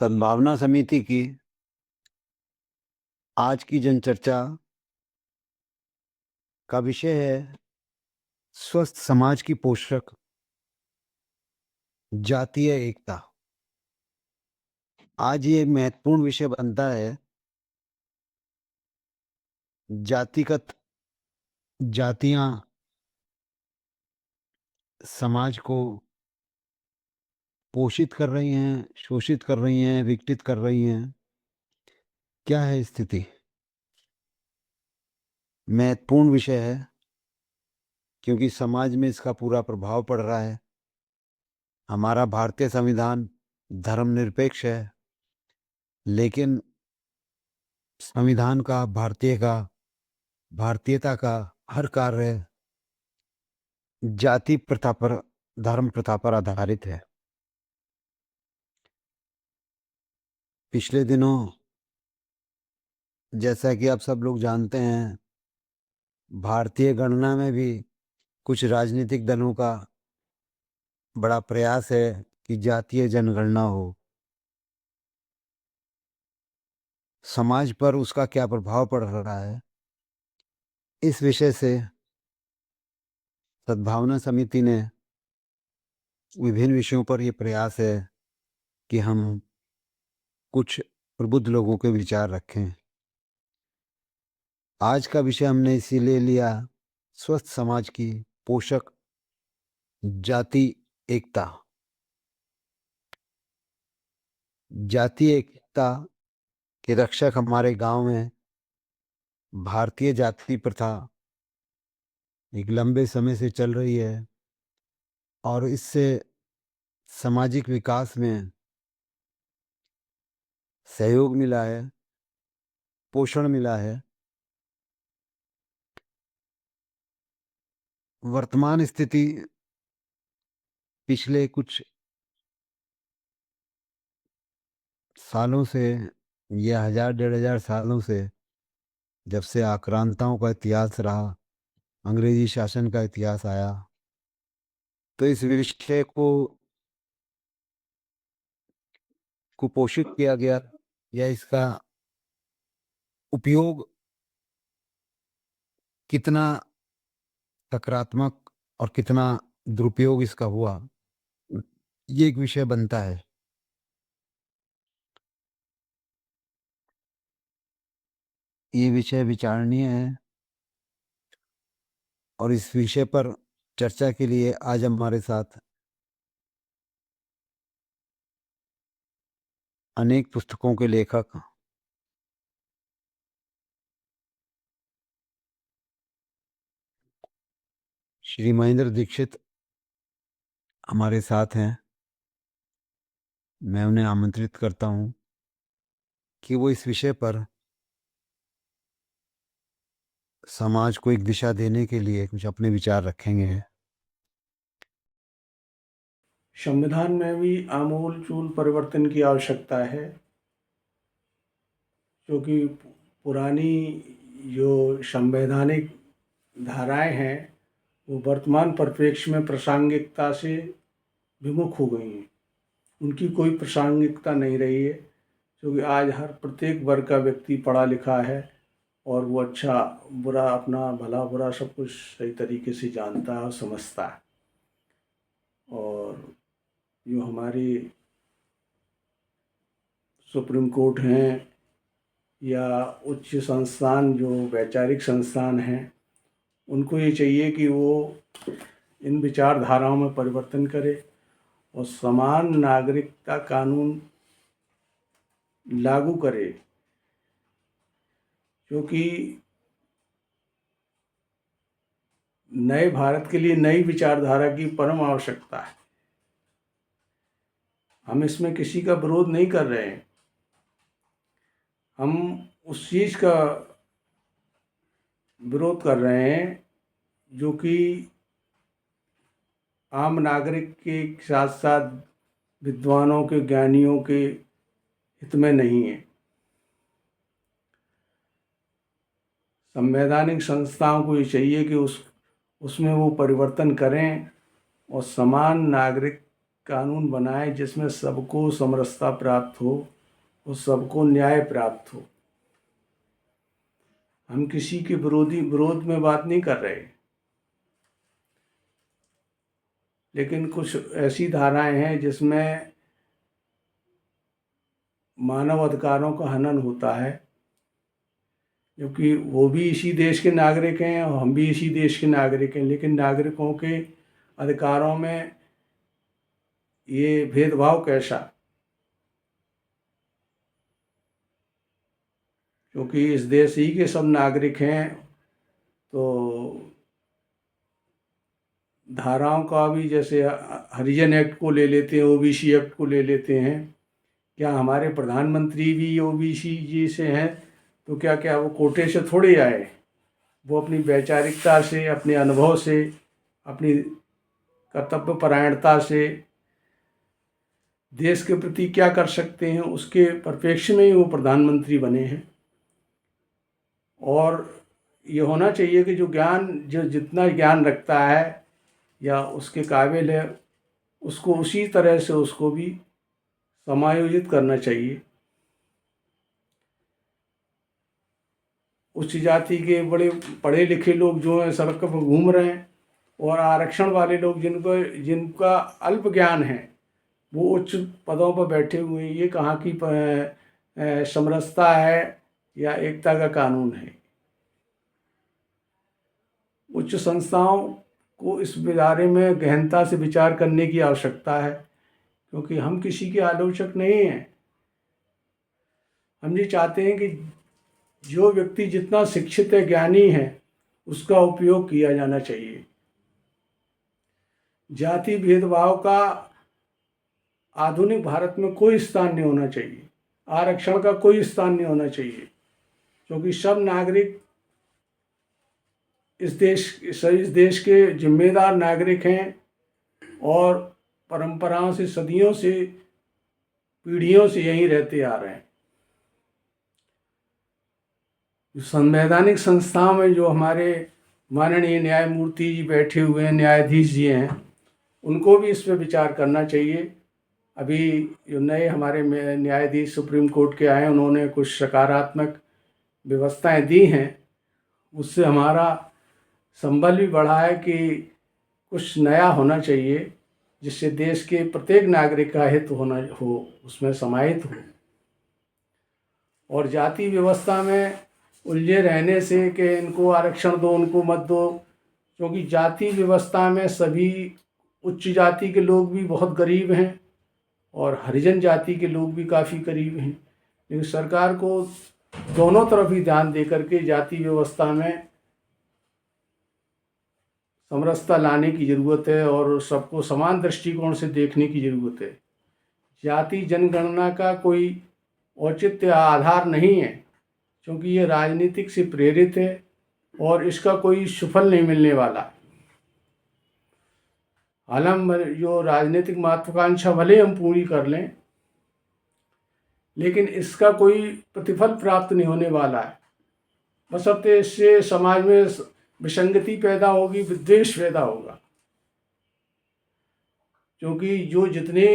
सद्भावना समिति की आज की जनचर्चा का विषय है स्वस्थ समाज की पोषक जातीय एकता। आज ये महत्वपूर्ण विषय बनता है। जातिगत जातियां समाज को पोषित कर रही हैं, शोषित कर रही हैं, विघटित कर रही हैं। क्या है स्थिति? महत्वपूर्ण विषय है क्योंकि समाज में इसका पूरा प्रभाव पड़ रहा है। हमारा भारतीय संविधान धर्मनिरपेक्ष है, लेकिन संविधान का, भारतीयता का हर कार्य जाति प्रथा पर, धर्म प्रथा पर आधारित है। पिछले दिनों, जैसा कि आप सब लोग जानते हैं, भारतीय गणना में भी कुछ राजनीतिक दलों का बड़ा प्रयास है कि जातीय जनगणना हो। समाज पर उसका क्या प्रभाव पड़ रहा है, इस विषय से सद्भावना समिति ने विभिन्न विषयों पर यह प्रयास है कि हम कुछ प्रबुद्ध लोगों के विचार रखें। आज का विषय हमने इसीलिए लिया, स्वस्थ समाज की पोषक जाति एकता। जातीय एकता के रक्षक हमारे गांव में भारतीय जाति प्रथा एक लंबे समय से चल रही है और इससे सामाजिक विकास में सहयोग मिला है, पोषण मिला है। वर्तमान स्थिति पिछले कुछ सालों से या 1000-1500 सालों से, जब से आक्रांताओं का इतिहास रहा, अंग्रेजी शासन का इतिहास आया, तो इस विषय को कुपोषित किया गया या इसका उपयोग कितना सकारात्मक और कितना दुरुपयोग इसका हुआ, ये एक विषय बनता है। ये विषय विचारणीय है और इस विषय पर चर्चा के लिए आज हमारे साथ अनेक पुस्तकों के लेखक श्री महेंद्र दीक्षित हमारे साथ हैं। मैं उन्हें आमंत्रित करता हूं कि वो इस विषय पर समाज को एक दिशा देने के लिए कुछ अपने विचार रखेंगे। संविधान में भी आमूल-चूल परिवर्तन की आवश्यकता है, क्योंकि पुरानी जो संवैधानिक धाराएं हैं वो वर्तमान परिप्रेक्ष्य में प्रासंगिकता से विमुख हो गई हैं। उनकी कोई प्रासंगिकता नहीं रही है, क्योंकि आज हर प्रत्येक वर्ग का व्यक्ति पढ़ा लिखा है और वो अच्छा बुरा, अपना भला बुरा सब कुछ सही तरीके से जानता है और समझता है। और जो हमारी सुप्रीम कोर्ट हैं या उच्च संस्थान, जो वैचारिक संस्थान हैं, उनको ये चाहिए कि वो इन विचारधाराओं में परिवर्तन करे और समान नागरिकता कानून लागू करे, क्योंकि नए भारत के लिए नई विचारधारा की परम आवश्यकता है। हम इसमें किसी का विरोध नहीं कर रहे हैं, हम उस चीज़ का विरोध कर रहे हैं जो कि आम नागरिक के साथ साथ विद्वानों के, ज्ञानियों के हित में नहीं है। संवैधानिक संस्थाओं को ये चाहिए कि उसमें वो परिवर्तन करें और समान नागरिक कानून बनाए जिसमें सबको समरसता प्राप्त हो और सबको न्याय प्राप्त हो। हम किसी के विरोध में बात नहीं कर रहे, लेकिन कुछ ऐसी धाराएं हैं जिसमें मानव अधिकारों का हनन होता है, क्योंकि वो भी इसी देश के नागरिक हैं और हम भी इसी देश के नागरिक हैं, लेकिन नागरिकों के अधिकारों में ये भेदभाव कैसा? क्योंकि इस देश ही के सब नागरिक हैं, तो धाराओं का भी, जैसे हरिजन एक्ट को ले लेते हैं, ओबीसी एक्ट को ले लेते हैं, क्या हमारे प्रधानमंत्री भी ओबीसी जी से हैं? तो क्या वो कोटे से थोड़े आए? वो अपनी वैचारिकता से, अपने अनुभव से, अपनी कर्तव्यपरायणता से देश के प्रति क्या कर सकते हैं, उसके परिप्रेक्ष्य में ही वो प्रधानमंत्री बने हैं। और ये होना चाहिए कि जो जितना ज्ञान रखता है या उसके काबिल है, उसको उसी तरह से उसको भी समायोजित करना चाहिए। उच्च जाति के बड़े पढ़े लिखे लोग जो हैं सड़क पर घूम रहे हैं, और आरक्षण वाले लोग जिनका अल्प ज्ञान है वो उच्च पदों पर बैठे हुए हैं। ये कहाँ की समरसता है या एकता का कानून है? उच्च संस्थाओं को इस बारे में गहनता से विचार करने की आवश्यकता है, क्योंकि हम किसी के आलोचक नहीं हैं। हम ये चाहते हैं कि जो व्यक्ति जितना शिक्षित है, ज्ञानी है, उसका उपयोग किया जाना चाहिए। जाति भेदभाव का आधुनिक भारत में कोई स्थान नहीं होना चाहिए, आरक्षण का कोई स्थान नहीं होना चाहिए, क्योंकि सब नागरिक इस देश के जिम्मेदार नागरिक हैं और परंपराओं से, सदियों से, पीढ़ियों से यहीं रहते आ रहे हैं। संवैधानिक संस्थाओं में जो हमारे माननीय न्यायमूर्ति जी बैठे हुए हैं, न्यायाधीश जी हैं, उनको भी इस पर विचार करना चाहिए। अभी जो नए हमारे न्यायाधीश सुप्रीम कोर्ट के आए, उन्होंने कुछ सकारात्मक व्यवस्थाएं दी हैं, उससे हमारा संबल भी बढ़ा है कि कुछ नया होना चाहिए जिससे देश के प्रत्येक नागरिक का हित उसमें समाहित हो। और जाति व्यवस्था में उलझे रहने से कि इनको आरक्षण दो, उनको मत दो, क्योंकि जाति व्यवस्था में सभी उच्च जाति के लोग भी बहुत गरीब हैं और हरिजन जाति के लोग भी काफ़ी गरीब हैं। लेकिन सरकार को दोनों तरफ ही ध्यान दे करके जाति व्यवस्था में समरसता लाने की ज़रूरत है और सबको समान दृष्टिकोण से देखने की ज़रूरत है। जाति जनगणना का कोई औचित्य आधार नहीं है, क्योंकि ये राजनीतिक से प्रेरित है और इसका कोई सुफल नहीं मिलने वाला। हालांकि जो राजनीतिक महत्वाकांक्षा भले हम पूरी कर लें, लेकिन इसका कोई प्रतिफल प्राप्त नहीं होने वाला है। बशर्ते इससे समाज में विसंगति पैदा होगी, विद्वेष पैदा होगा, क्योंकि जो जितनी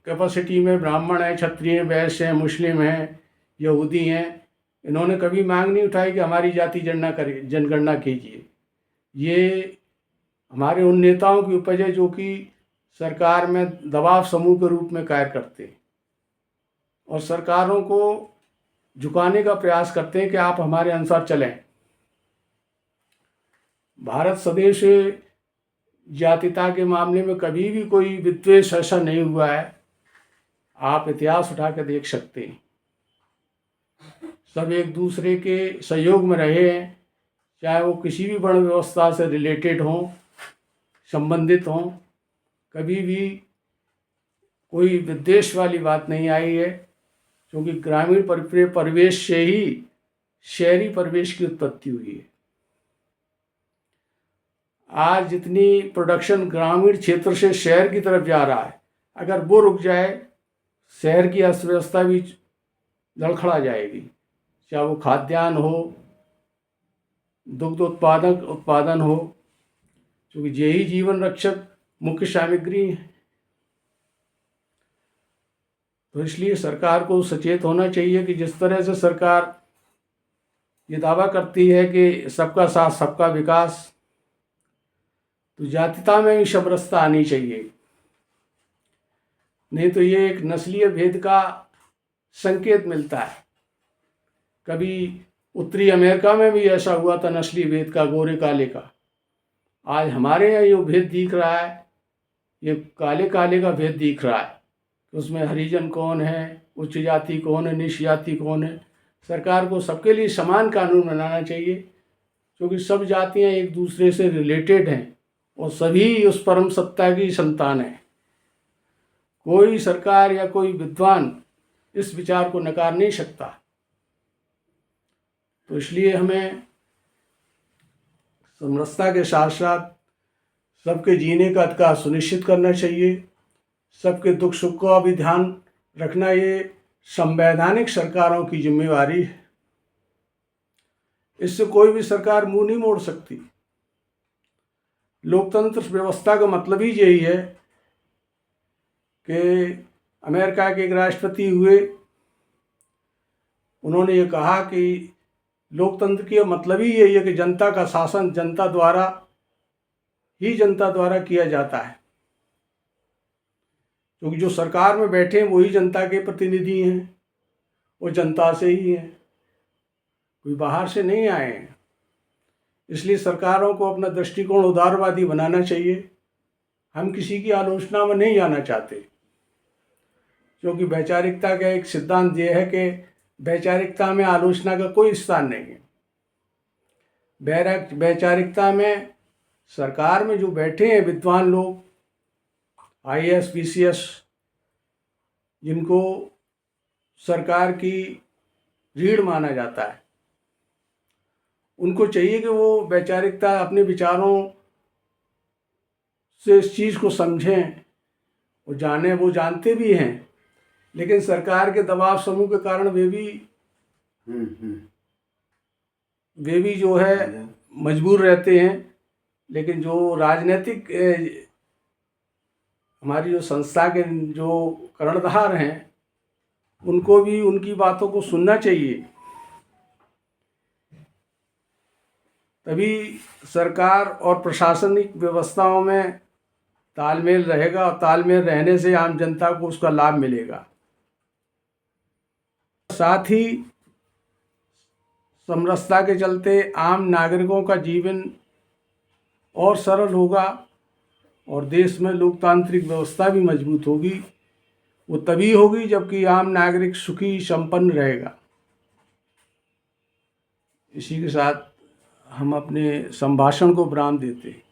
कैपेसिटी में ब्राह्मण हैं, क्षत्रिय हैं, वैश्य हैं, मुस्लिम हैं, यहूदी हैं, इन्होंने कभी मांग नहीं उठाई कि हमारी जाति जनगणना कीजिए। ये हमारे उन नेताओं की उपज है जो कि सरकार में दबाव समूह के रूप में कार्य करते हैं और सरकारों को झुकाने का प्रयास करते हैं कि आप हमारे अनुसार चलें। भारत सदैव से जातिता के मामले में कभी भी कोई विद्वेष ऐसा नहीं हुआ है। आप इतिहास उठा कर देख सकते हैं, सब एक दूसरे के सहयोग में रहे हैं, चाहे वो किसी भी वर्ण व्यवस्था से रिलेटेड हों, संबंधित हों। कभी भी कोई विद्वेष वाली बात नहीं आई है, क्योंकि ग्रामीण परिवेश से ही शहरी परिवेश की उत्पत्ति हुई है। आज जितनी प्रोडक्शन ग्रामीण क्षेत्र से शहर की तरफ जा रहा है, अगर वो रुक जाए, शहर की अर्थव्यवस्था भी लड़खड़ा जाएगी, चाहे वो खाद्यान्न हो, दुग्ध उत्पादन हो, क्योंकि यही जीवन रक्षक मुख्य सामग्री है। तो इसलिए सरकार को सचेत होना चाहिए कि जिस तरह से सरकार ये दावा करती है कि सबका साथ सबका विकास, तो जातीयता में भी समरसता आनी चाहिए। नहीं तो ये एक नस्लीय भेद का संकेत मिलता है। कभी उत्तरी अमेरिका में भी ऐसा हुआ था, नस्लीय भेद का, गोरे काले का। आज हमारे यहाँ जो भेद दिख रहा है, ये काले काले का भेद दिख रहा है। उसमें हरिजन कौन है, उच्च जाति कौन है, नीच जाति कौन है। सरकार को सबके लिए समान कानून बनाना चाहिए, क्योंकि सब जातियाँ एक दूसरे से रिलेटेड हैं और सभी उस परम सत्ता की संतान हैं। कोई सरकार या कोई विद्वान इस विचार को नकार नहीं सकता। तो इसलिए हमें समरसता के साथ साथ सबके जीने का अधिकार सुनिश्चित करना चाहिए। सबके दुख सुख का भी ध्यान रखना ये संवैधानिक सरकारों की जिम्मेवारी है। इससे कोई भी सरकार मुंह नहीं मोड़ सकती। लोकतंत्र व्यवस्था का मतलब ही यही है कि अमेरिका के एक राष्ट्रपति हुए, उन्होंने ये कहा कि लोकतंत्र की मतलब ही यही है कि जनता का शासन जनता द्वारा किया जाता है, क्योंकि जो सरकार में बैठे हैं वही जनता के प्रतिनिधि हैं, वो जनता से ही हैं, कोई बाहर से नहीं आए हैं। इसलिए सरकारों को अपना दृष्टिकोण उदारवादी बनाना चाहिए। हम किसी की आलोचना में नहीं जाना चाहते, क्योंकि वैचारिकता का एक सिद्धांत यह है कि वैचारिकता में आलोचना का कोई स्थान नहीं है। वैचारिकता में सरकार में जो बैठे हैं विद्वान लोग, IAS PCS, जिनको सरकार की रीढ़ माना जाता है, उनको चाहिए कि वो वैचारिकता अपने विचारों से इस चीज़ को समझें, वो जाने, वो जानते भी हैं, लेकिन सरकार के दबाव समूह के कारण वे भी जो है मजबूर रहते हैं। लेकिन जो राजनीतिक हमारी जो संस्था के जो कर्णधार हैं, उनको भी उनकी बातों को सुनना चाहिए। तभी सरकार और प्रशासनिक व्यवस्थाओं में तालमेल रहेगा, और तालमेल रहने से आम जनता को उसका लाभ मिलेगा। साथ ही समरसता के चलते आम नागरिकों का जीवन और सरल होगा और देश में लोकतांत्रिक व्यवस्था भी मजबूत होगी। वो तभी होगी जबकि आम नागरिक सुखी संपन्न रहेगा। इसी के साथ हम अपने संभाषण को विराम देते हैं।